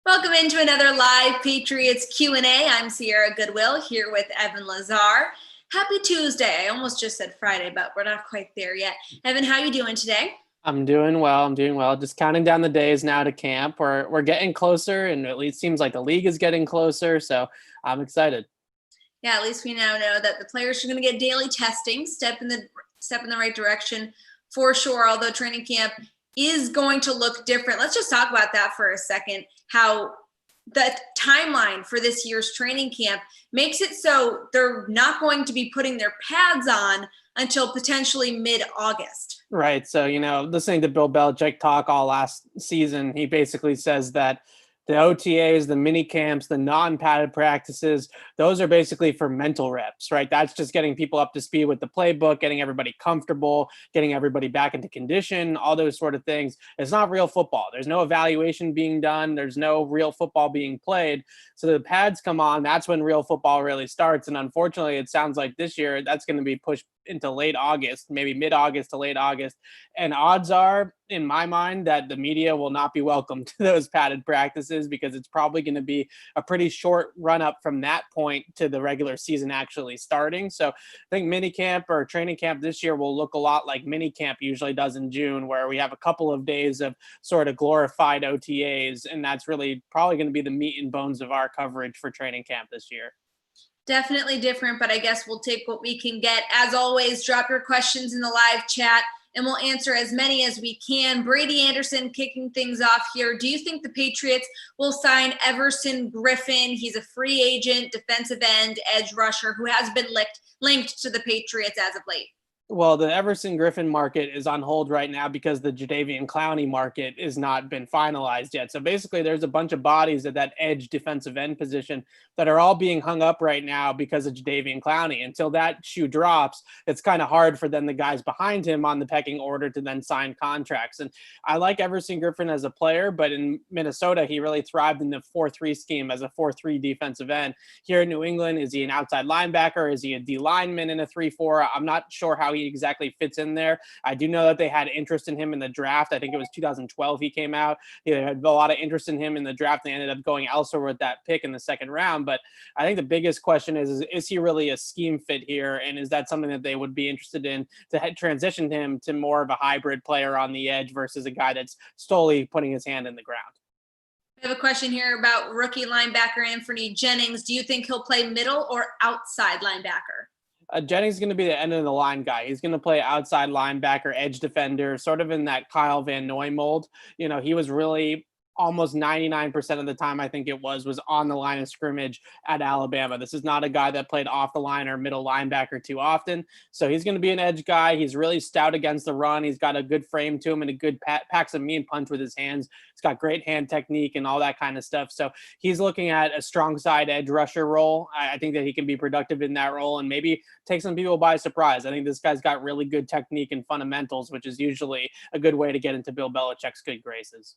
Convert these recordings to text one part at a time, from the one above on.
Welcome into another live Patriots Q A. I'm Sierra Goodwill here with Evan Lazar. Happy Tuesday. I almost just said Friday, but we're not quite there yet. Evan, how are you doing today? I'm doing well. Just counting down the days now to camp. We're getting closer, and at least seems like the league is getting closer. So I'm excited. Yeah, at least we now know that the players are going to get daily testing, step in the right direction for sure. Although training camp is going to look different. Let's just talk about that for a second. How the timeline for this year's training camp makes it so they're not going to be putting their pads on until potentially mid-August. Right. So, listening to Bill Belichick talk all last season, he basically says that the OTAs, the mini camps, the non-padded practices, those are basically for mental reps, right? That's just getting people up to speed with the playbook, getting everybody comfortable, getting everybody back into condition, all those sort of things. It's not real football. There's no evaluation being done. There's no real football being played. So the pads come on. That's when real football really starts. And unfortunately, it sounds like this year that's going to be pushed into late August, maybe mid-August to late August. And odds are, in my mind, that the media will not be welcome to those padded practices because it's probably going to be a pretty short run up from that point to the regular season actually starting. So I think minicamp or training camp this year will look a lot like minicamp usually does in June, where we have a couple of days of sort of glorified OTAs. And that's really probably going to be the meat and bones of our coverage for training camp this year. Definitely different, but I guess we'll take what we can get. As always, drop your questions in the live chat and we'll answer as many as we can. Brady Anderson kicking things off here. Do you think the Patriots will sign Everson Griffin? He's a free agent, defensive end, edge rusher who has been linked to the Patriots as of late. Well, the Everson Griffin market is on hold right now because the Jadeveon Clowney market has not been finalized yet. So basically, there's a bunch of bodies at that edge defensive end position that are all being hung up right now because of Jadeveon Clowney. Until that shoe drops, it's kind of hard for then the guys behind him on the pecking order to then sign contracts. And I like Everson Griffin as a player, but in Minnesota, he really thrived in the 4-3 scheme as a 4-3 defensive end. Here in New England, is he an outside linebacker? Is he a D lineman in a 3-4? I'm not sure how he exactly fits in there. I do know that they had interest in him in the draft. I think it was 2012 he came out. They had a lot of interest in him in the draft. They ended up going elsewhere with that pick in the second round. But I think the biggest question is he really a scheme fit here? And is that something that they would be interested in to transition him to more of a hybrid player on the edge versus a guy that's solely putting his hand in the ground? I have a question here about rookie linebacker Anthony Jennings. Do you think he'll play middle or outside linebacker? Jennings is going to be the end of the line guy. He's going to play outside linebacker, edge defender, sort of in that Kyle Van Noy mold. He was really almost 99% of the time, I think it was on the line of scrimmage at Alabama. This is not a guy that played off the line or middle linebacker too often. So he's going to be an edge guy. He's really stout against the run. He's got a good frame to him and a good packs a mean punch with his hands. He's got great hand technique and all that kind of stuff. So he's looking at a strong side edge rusher role. I think that he can be productive in that role and maybe take some people by surprise. I think this guy's got really good technique and fundamentals, which is usually a good way to get into Bill Belichick's good graces.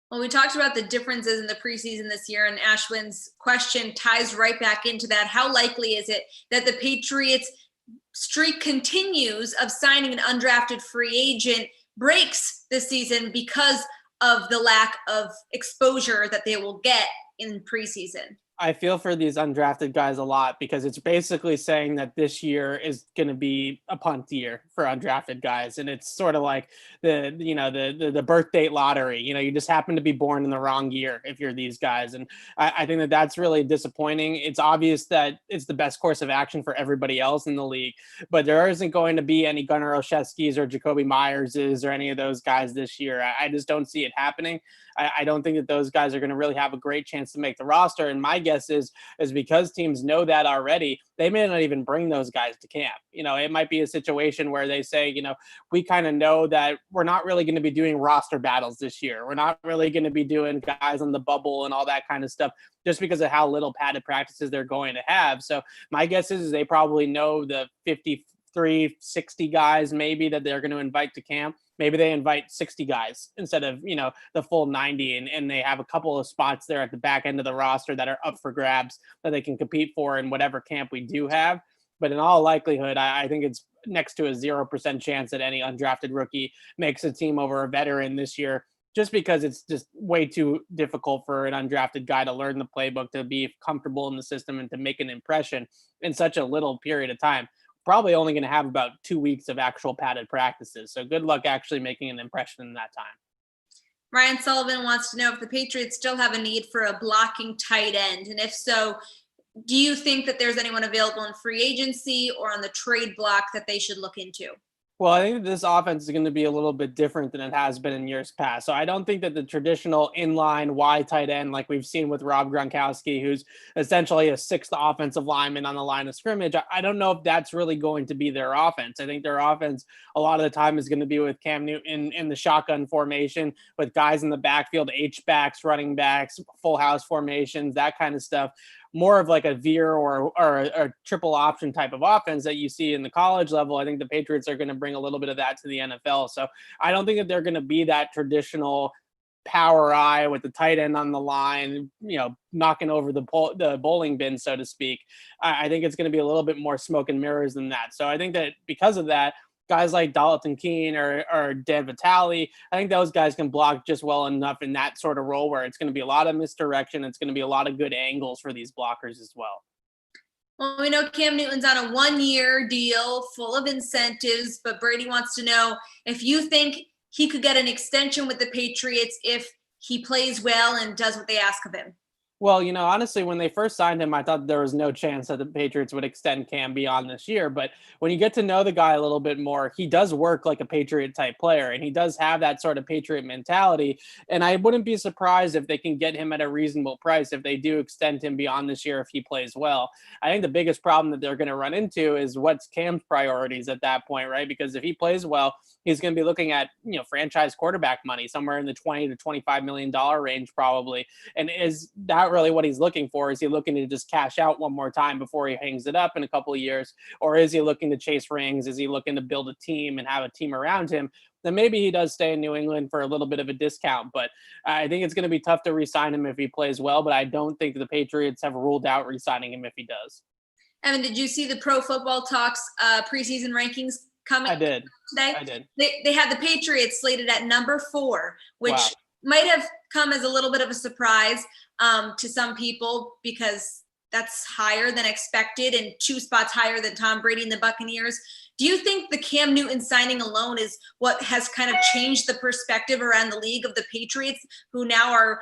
Well, we talked about the differences in the preseason this year, and Ashwin's question ties right back into that. How likely is it that the Patriots streak continues of signing an undrafted free agent breaks this season because of the lack of exposure that they will get in preseason? I feel for these undrafted guys a lot because it's basically saying that this year is going to be a punt year for undrafted guys. And it's sort of like the birth date lottery. You just happen to be born in the wrong year if you're these guys. And I think that that's really disappointing. It's obvious that it's the best course of action for everybody else in the league, but there isn't going to be any Gunnar Olszewski's or Jacoby Myerses or any of those guys this year. I just don't see it happening. I don't think that those guys are going to really have a great chance to make the roster. And my guess is because teams know that already, they may not even bring those guys to camp. It might be a situation where they say, we kind of know that we're not really going to be doing roster battles this year. We're not really going to be doing guys on the bubble and all that kind of stuff just because of how little padded practices they're going to have. So my guess is they probably know the 53, 60 guys maybe that they're going to invite to camp. Maybe they invite 60 guys instead of, the full 90 and they have a couple of spots there at the back end of the roster that are up for grabs that they can compete for in whatever camp we do have. But in all likelihood, I think it's next to a 0% chance that any undrafted rookie makes a team over a veteran this year, just because it's just way too difficult for an undrafted guy to learn the playbook, to be comfortable in the system, and to make an impression in such a little period of time. Probably only going to have about 2 weeks of actual padded practices. So good luck actually making an impression in that time. Ryan Sullivan wants to know if the Patriots still have a need for a blocking tight end. And if so, do you think that there's anyone available in free agency or on the trade block that they should look into? Well, I think this offense is going to be a little bit different than it has been in years past. So I don't think that the traditional inline wide tight end, like we've seen with Rob Gronkowski, who's essentially a sixth offensive lineman on the line of scrimmage, I don't know if that's really going to be their offense. I think their offense a lot of the time is going to be with Cam Newton in the shotgun formation, with guys in the backfield, H-backs, running backs, full house formations, that kind of stuff. More of like a veer or a triple option type of offense that you see in the college level. I think the Patriots are going to bring a little bit of that to the NFL. So I don't think that they're going to be that traditional power eye with the tight end on the line, knocking over the bowling bin, so to speak. I think it's going to be a little bit more smoke and mirrors than that. So I think that because of that, guys like Dalton Keene or Dan Vitale, I think those guys can block just well enough in that sort of role where it's going to be a lot of misdirection. It's going to be a lot of good angles for these blockers as well. Well, we know Cam Newton's on a 1-year deal full of incentives, but Brady wants to know if you think he could get an extension with the Patriots if he plays well and does what they ask of him. Well, honestly, when they first signed him, I thought there was no chance that the Patriots would extend Cam beyond this year. But when you get to know the guy a little bit more, he does work like a Patriot type player, and he does have that sort of Patriot mentality. And I wouldn't be surprised if they can get him at a reasonable price if they do extend him beyond this year if he plays well. I think the biggest problem that they're going to run into is what's Cam's priorities at that point, right? Because if he plays well, he's going to be looking at, franchise quarterback money somewhere in the $20 to $25 million range probably. And is that really what he's looking for? Is he looking to just cash out one more time before he hangs it up in a couple of years? Or is he looking to chase rings? Is he looking to build a team and have a team around him? Then maybe he does stay in New England for a little bit of a discount. But I think it's going to be tough to re-sign him if he plays well. But I don't think the Patriots have ruled out re-signing him if he does. Evan, did you see the Pro Football Talks preseason rankings coming? I did. Today? I did. They had the Patriots slated at number 4, which Wow. might have come as a little bit of a surprise to some people because that's higher than expected and 2 spots higher than Tom Brady and the Buccaneers. Do you think the Cam Newton signing alone is what has kind of changed the perspective around the league of the Patriots, who now are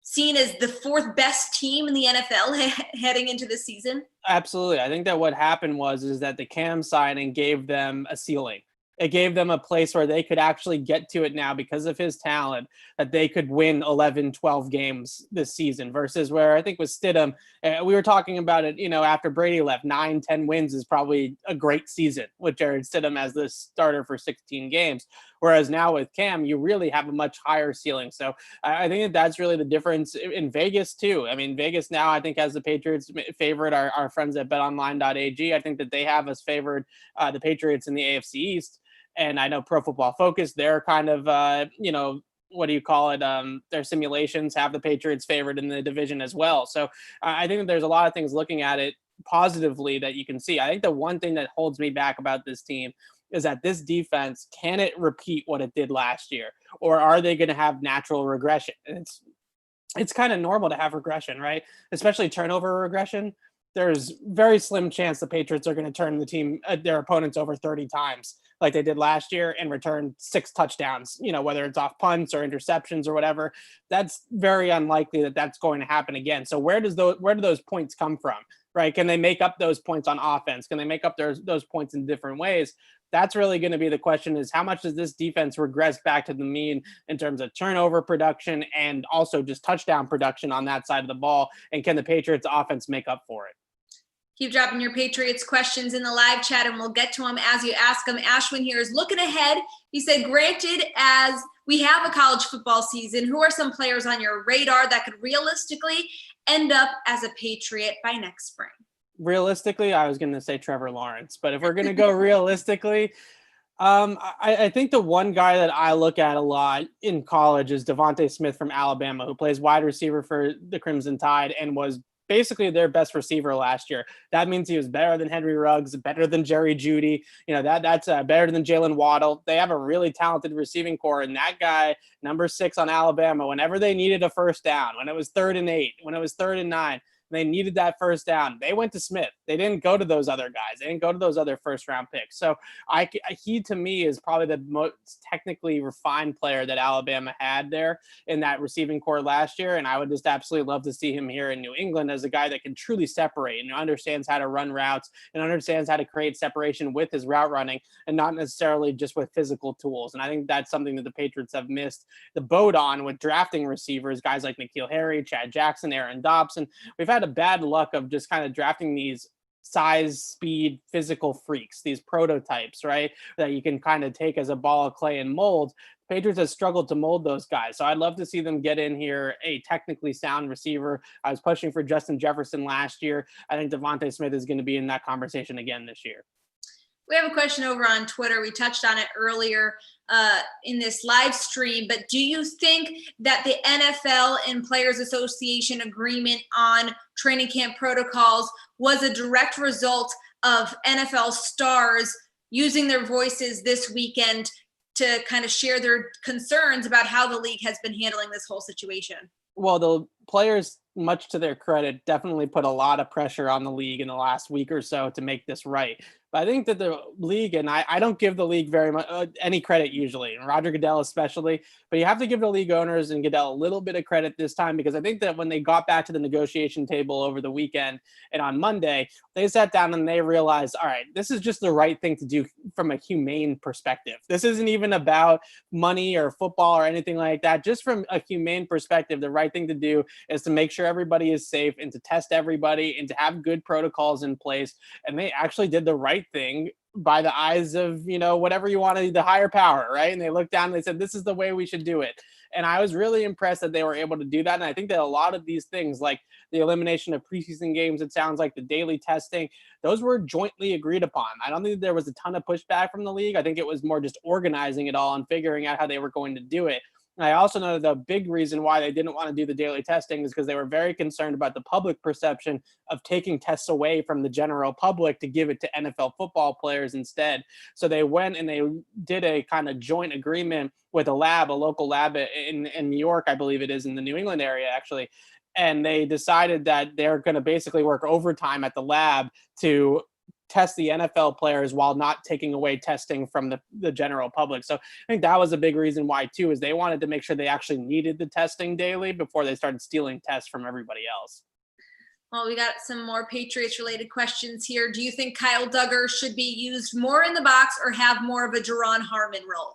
seen as the 4th best team in the NFL heading into the season? Absolutely. I think that what happened is that the Cam signing gave them a ceiling. It gave them a place where they could actually get to it now because of his talent, that they could win 11, 12 games this season versus where I think with Stidham, we were talking about it, after Brady left, 9, 10 wins is probably a great season with Jared Stidham as the starter for 16 games. Whereas now with Cam, you really have a much higher ceiling. So I think that's really the difference in Vegas too. I mean, Vegas now I think has the Patriots favored. Our friends at betonline.ag, I think that they have us favored the Patriots in the AFC East. And I know Pro Football Focus, they're kind of, what do you call it? Their simulations have the Patriots favored in the division as well. So I think that there's a lot of things looking at it positively that you can see. I think the one thing that holds me back about this team is that this defense, can it repeat what it did last year? Or are they going to have natural regression? It's kind of normal to have regression, right? Especially turnover regression. There's very slim chance the Patriots are going to turn their opponents over 30 times like they did last year and return 6 touchdowns, whether it's off punts or interceptions or whatever. That's very unlikely that that's going to happen again. So where do those points come from, right? Can they make up those points on offense? Can they make up those points in different ways? That's really going to be the question, is how much does this defense regress back to the mean in terms of turnover production and also just touchdown production on that side of the ball? And can the Patriots offense make up for it? Keep dropping your Patriots questions in the live chat and we'll get to them as you ask them. Ashwin here is looking ahead. He said, granted, as we have a college football season, who are some players on your radar that could realistically end up as a Patriot by next spring? Realistically, I was going to say Trevor Lawrence, but if we're going to go realistically, I think the one guy that I look at a lot in college is Devante Smith from Alabama, who plays wide receiver for the Crimson Tide and was basically their best receiver last year. That means he was better than Henry Ruggs, better than Jerry Jeudy. That's better than Jalen Waddle. They have a really talented receiving core, and that guy, number 6 on Alabama, whenever they needed a first down, when it was 3rd and 8, when it was 3rd and 9, they needed that first down, they went to Smith. They didn't go to those other guys. They didn't go to those other first-round picks. So he, to me, is probably the most technically refined player that Alabama had there in that receiving core last year. And I would just absolutely love to see him here in New England as a guy that can truly separate and understands how to run routes and understands how to create separation with his route running and not necessarily just with physical tools. And I think that's something that the Patriots have missed the boat on with drafting receivers, guys like N'Keal Harry, Chad Jackson, Aaron Dobson. We've had a bad luck of just kind of drafting these size, speed, physical freaks, these prototypes, right? That you can kind of take as a ball of clay and mold. Patriots have struggled to mold those guys. So I'd love to see them get in here a technically sound receiver. I was pushing for Justin Jefferson last year. I think Devante Smith is going to be in that conversation again this year. We have a question over on Twitter. We touched on it earlier in this live stream, but do you think that the NFL and Players Association agreement on training camp protocols was a direct result of NFL stars using their voices this weekend to kind of share their concerns about how the league has been handling this whole situation? Well, the players, much to their credit, definitely put a lot of pressure on the league in the last week or so to make this right. But I think that the league, and I don't give the league very much any credit usually, and Roger Goodell especially, but you have to give the league owners and Goodell a little bit of credit this time, because I think that when they got back to the negotiation table over the weekend and on Monday, they sat down and they realized, all right, this is just the right thing to do from a humane perspective. This isn't even about money or football or anything like that. Just from a humane perspective, the right thing to do is to make sure everybody is safe and to test everybody and to have good protocols in place. And they actually did the right thing by the eyes of, whatever you want to, the higher power, right? And they looked down and they said, this is the way we should do it. And I was really impressed that they were able to do that. And I think that a lot of these things, like the elimination of preseason games, it sounds like the daily testing, those were jointly agreed upon. I don't think there was a ton of pushback from the league. I think it was more just organizing it all and figuring out how they were going to do it. I also know the big reason why they didn't want to do the daily testing is because they were very concerned about the public perception of taking tests away from the general public to give it to NFL football players instead. So they went and they did a kind of joint agreement with a local lab in New York, I believe it is, in the New England area, actually. And they decided that they're going to basically work overtime at the lab to test the NFL players while not taking away testing from the general public. So I think that was a big reason why too, is they wanted to make sure they actually needed the testing daily before they started stealing tests from everybody else. Well, we got some more Patriots related questions here. Do you think Kyle Duggar should be used more in the box or have more of a Jerron Harmon role?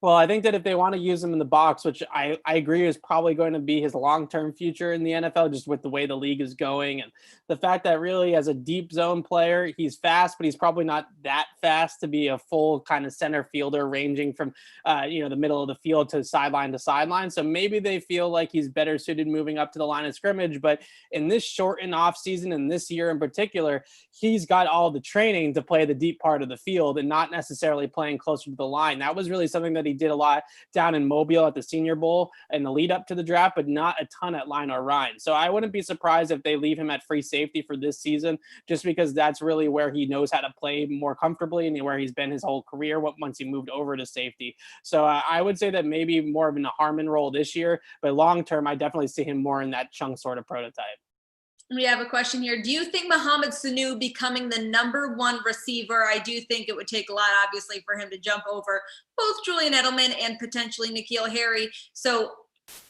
Well, I think that if they want to use him in the box, which I agree is probably going to be his long-term future in the NFL, just with the way the league is going. And the fact that really as a deep zone player, he's fast, but he's probably not that fast to be a full kind of center fielder ranging from, the middle of the field to sideline. So maybe they feel like he's better suited moving up to the line of scrimmage. But in this shortened off season and this year in particular, he's got all the training to play the deep part of the field and not necessarily playing closer to the line. That was really something that he did a lot down in Mobile at the Senior Bowl and the lead up to the draft, but not a ton at line or Ryan. So I wouldn't be surprised if they leave him at free safety for this season, just because that's really where he knows how to play more comfortably and where he's been his whole career once he moved over to safety. So I would say that maybe more of a Harmon role this year, but long term, I definitely see him more in that chunk sort of prototype. We have a question here. Do you think Mohamed Sanu becoming the number 1 receiver? I do think it would take a lot, obviously, for him to jump over both Julian Edelman and potentially N'Keal Harry. So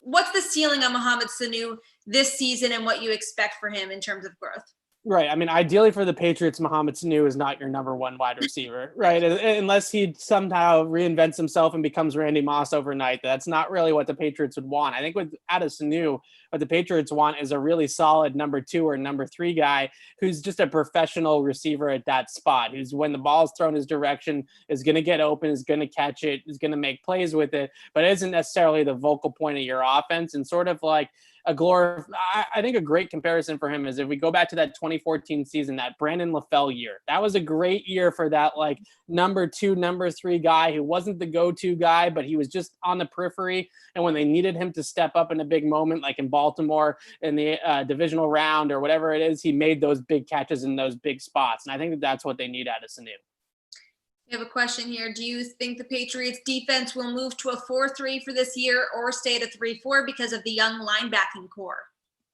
what's the ceiling on Mohamed Sanu this season and what you expect for him in terms of growth? Right. I mean, ideally for the Patriots, Mohamed Sanu is not your number 1 wide receiver, right? Unless he somehow reinvents himself and becomes Randy Moss overnight. That's not really what the Patriots would want. I think with Sanu, what the Patriots want is a really solid number 2 or number 3 guy who's just a professional receiver at that spot, who's, when the ball's thrown his direction, is going to get open, is going to catch it, is going to make plays with it, but isn't necessarily the vocal point of your offense. And sort of like I think a great comparison for him is if we go back to that 2014 season, that Brandon LaFell year. That was a great year for that like number 2, number 3 guy who wasn't the go-to guy, but he was just on the periphery. And when they needed him to step up in a big moment, like in Baltimore in the divisional round or whatever it is, he made those big catches in those big spots. And I think that that's what they need out of Sanu. We have a question here. Do you think the Patriots defense will move to a 4-3 for this year or stay at a 3-4 because of the young linebacking core?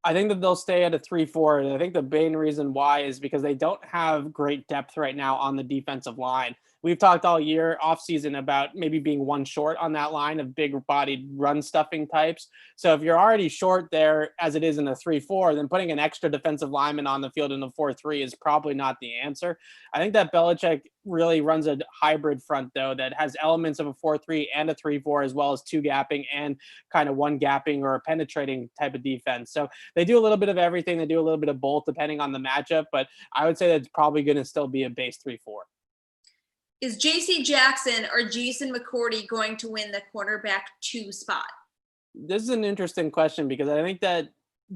I think that they'll stay at a 3-4. And I think the main reason why is because they don't have great depth right now on the defensive line. We've talked all year offseason about maybe being one short on that line of big bodied run stuffing types. So if you're already short there as it is in a 3-4, then putting an extra defensive lineman on the field in a 4-3 is probably not the answer. I think that Belichick really runs a hybrid front though that has elements of a 4-3 and a 3-4, as well as 2 gapping and kind of 1 gapping or a penetrating type of defense. So they do a little bit of everything. They do a little bit of both depending on the matchup, but I would say that it's probably going to still be a base 3-4. Is J.C. Jackson or Jason McCourty going to win the cornerback 2 spot? This is an interesting question because I think that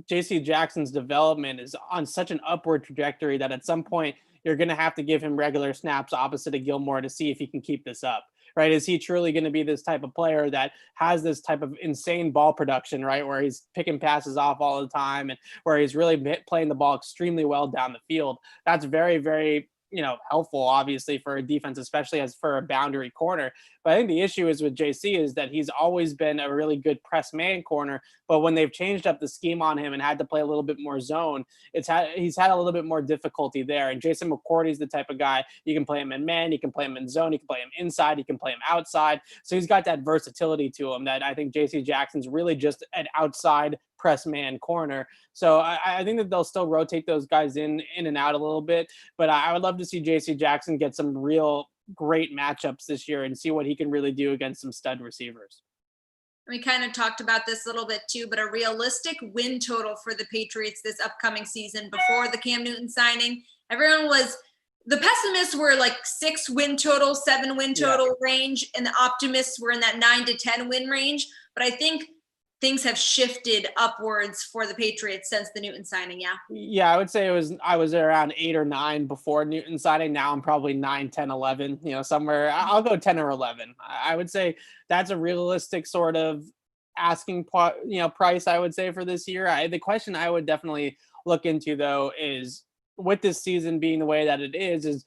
J.C. Jackson's development is on such an upward trajectory that at some point you're going to have to give him regular snaps opposite of Gilmore to see if he can keep this up, right? Is he truly going to be this type of player that has this type of insane ball production, right? Where he's picking passes off all the time and where he's really playing the ball extremely well down the field. That's very, very helpful, obviously, for a defense, especially as for a boundary corner. But I think the issue is with JC is that he's always been a really good press man corner. But when they've changed up the scheme on him and had to play a little bit more zone, he's had a little bit more difficulty there. And Jason McCourty is the type of guy, you can play him in man, you can play him in zone, you can play him inside, you can play him outside. So he's got that versatility to him that I think JC Jackson's really just an outside press man corner. So I think that they'll still rotate those guys in and out a little bit, but I would love to see JC Jackson get some real great matchups this year and see what he can really do against some stud receivers. We kind of talked about this a little bit too, but a realistic win total for the Patriots this upcoming season before the Cam Newton signing, the pessimists were like 6 win total, 7 win total range, and the optimists were in that 9 to 10 win range. But I think things have shifted upwards for the Patriots since the Newton signing. Yeah, I would say I was around 8 or 9 before Newton signing. Now I'm probably 9, 10, 11, somewhere. I'll go 10 or 11. I would say that's a realistic sort of asking, price, I would say, for this year. The question I would definitely look into though is, with this season being the way that it is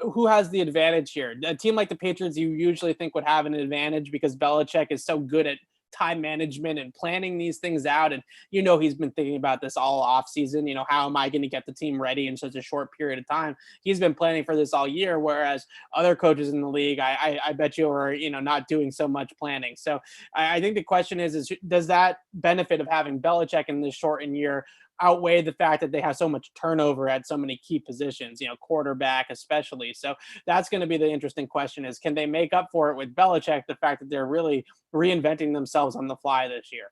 who has the advantage here? A team like the Patriots, you usually think would have an advantage because Belichick is so good at time management and planning these things out. And, he's been thinking about this all off season. How am I going to get the team ready in such a short period of time? He's been planning for this all year. Whereas other coaches in the league, I bet you are, not doing so much planning. So I think the question is does that benefit of having Belichick in this shortened year outweigh the fact that they have so much turnover at so many key positions, quarterback especially. So that's going to be the interesting question is, can they make up for it with Belichick, the fact that they're really reinventing themselves on the fly this year?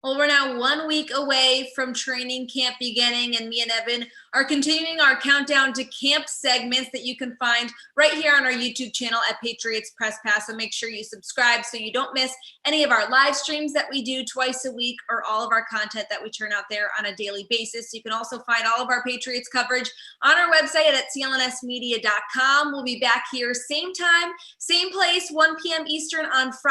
Well, we're now 1 week away from training camp beginning, and me and Evan are continuing our countdown to camp segments that you can find right here on our YouTube channel at Patriots Press Pass. So make sure you subscribe so you don't miss any of our live streams that we do twice a week or all of our content that we turn out there on a daily basis. You can also find all of our Patriots coverage on our website at clnsmedia.com. We'll be back here same time, same place, 1 p.m. Eastern on Friday.